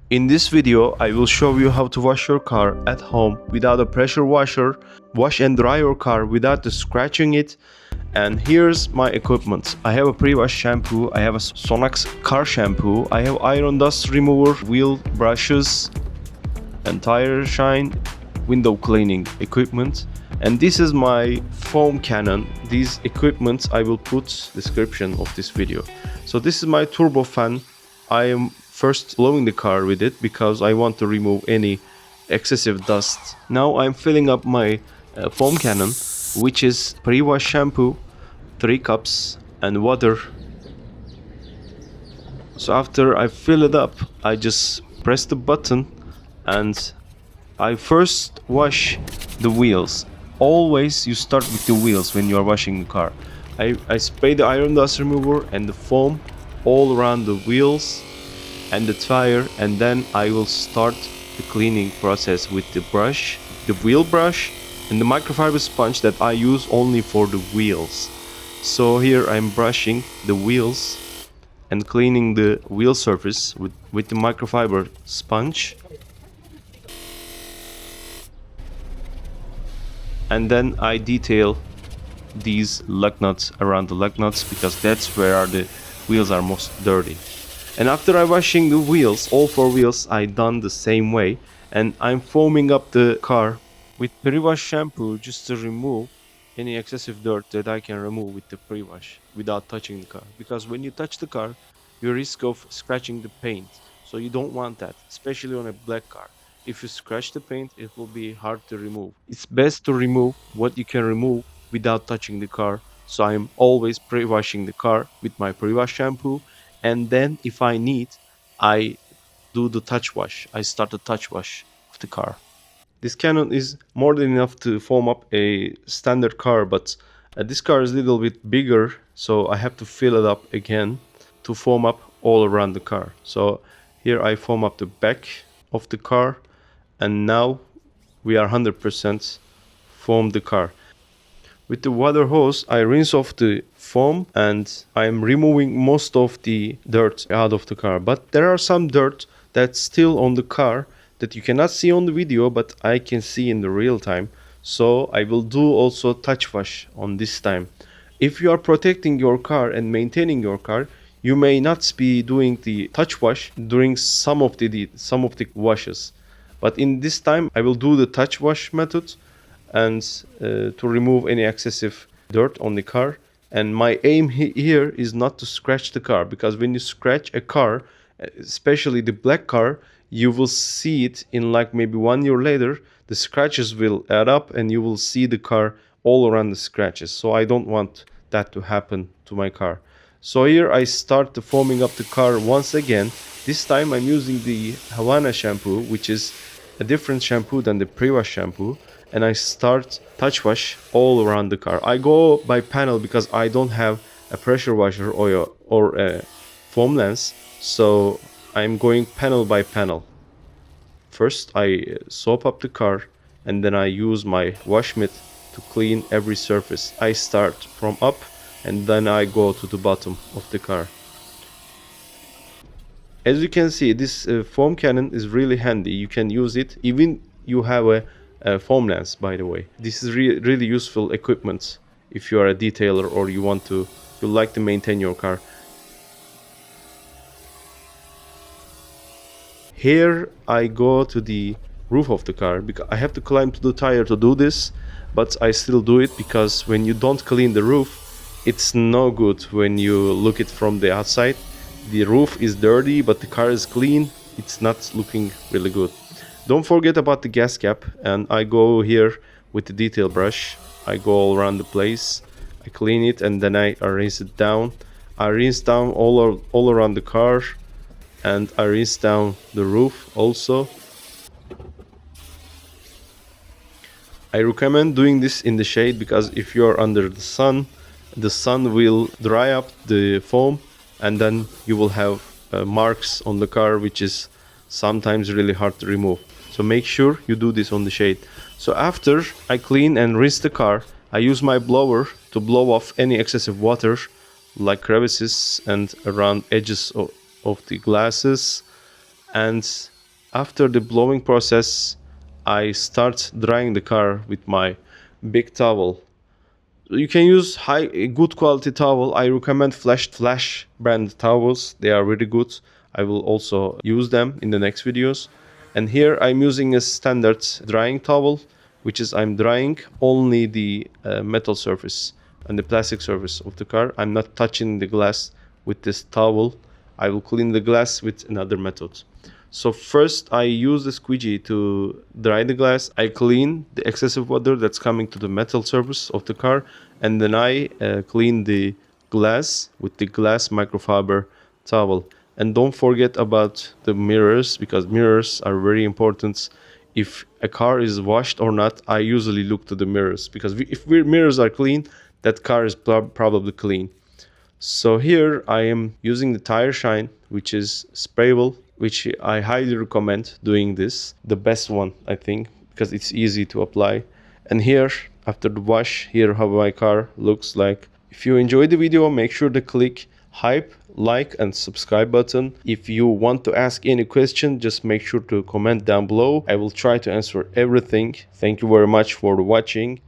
In this video, I will show you how to wash your car at home without a pressure washer, wash and dry your car without scratching it. And here's my equipment. I have a pre-wash shampoo, I have a Sonax car shampoo, I have iron dust remover, wheel brushes, and tire shine, window cleaning equipment. And this is my foam cannon. These equipments I will put description of this video. So this is my turbo fan. I am first blowing the car with it because I want to remove any excessive dust. Now I'm filling up my foam cannon, which is pre-wash shampoo, 3 cups, and water. So after I fill it up, I just press the button and I first wash the wheels. Always you start with the wheels when you are washing the car. I spray the iron dust remover and the foam all around the wheels and the tire, and then I will start the cleaning process with the brush, the wheel brush, and the microfiber sponge that I use only for the wheels. So here I'm brushing the wheels and cleaning the wheel surface with the microfiber sponge. And then I detail these lug nuts around the lug nuts because that's where the wheels are most dirty. And after I washing the wheels, all 4 wheels, I done the same way, and I'm foaming up the car with pre-wash shampoo just to remove any excessive dirt that I can remove with the pre-wash without touching the car. Because when you touch the car, you risk of scratching the paint, so you don't want that, especially on a black car. If you scratch the paint, it will be hard to remove. It's best to remove what you can remove without touching the car. So I'm always pre-washing the car with my pre-wash shampoo, and then if I need, I do the touch wash. I start the touch wash of the car. This cannon is more than enough to foam up a standard car, but this car is a little bit bigger, so I have to fill it up again to foam up all around the car. So here I foam up the back of the car, and now we are 100% foam the car. With the water hose, I rinse off the foam and I'm removing most of the dirt out of the car. But there are some dirt that's still on the car that you cannot see on the video, but I can see in the real time. So I will do also touch wash on this time. If you are protecting your car and maintaining your car, you may not be doing the touch wash during some of the washes. But in this time, I will do the touch wash method and to remove any excessive dirt on the car. And my aim here is not to scratch the car, because when you scratch a car, especially the black car, you will see it in like maybe 1 year later. The scratches will add up and you will see the car all around the scratches. So I don't want that to happen to my car. So here I start the foaming up the car once again. This time I'm using the Havana shampoo, which is a different shampoo than the pre-wash shampoo, and I start touch wash all around the car. I go by panel because I don't have a pressure washer or a foam lens, so I'm going panel by panel. First I soap up the car, and then I use my wash mitt to clean every surface. I start from up and then I go to the bottom of the car. As you can see, this foam cannon is really handy. You can use it even you have a foam lens, by the way. This is really useful equipment if you are a detailer or you like to maintain your car. Here I go to the roof of the car because I have to climb to the tire to do this, but I still do it because when you don't clean the roof, it's no good when you look it from the outside. The roof is dirty, but the car is clean. It's not looking really good. Don't forget about the gas cap, and I go here with the detail brush. I go all around the place, I clean it, and then I rinse it down. I rinse down all around the car, and I rinse down the roof also. I recommend doing this in the shade because if you are under the sun will dry up the foam, and then you will have marks on the car, which is sometimes really hard to remove. So make sure you do this on the shade. So after I clean and rinse the car, I use my blower to blow off any excessive water like crevices and around edges of the glasses. And after the blowing process, I start drying the car with my big towel. You can use good quality towel. I recommend Flash brand towels. They are really good. I will also use them in the next videos. And here I'm using a standard drying towel, which is I'm drying only the metal surface and the plastic surface of the car. I'm not touching the glass with this towel. I will clean the glass with another method. So first I use the squeegee to dry the glass. I clean the excessive water that's coming to the metal surface of the car, and then I clean the glass with the glass microfiber towel. And don't forget about the mirrors, because mirrors are very important. If a car is washed or not, I usually look to the mirrors, because if mirrors are clean, that car is probably clean. So here I am using the tire shine, which is sprayable, which I highly recommend doing this. The best one, I think, because it's easy to apply. And here, after the wash, here how my car looks like. If you enjoyed the video, make sure to click hype, like and subscribe button. If you want to ask any question, just make sure to comment down below. I will try to answer everything. Thank you very much for watching.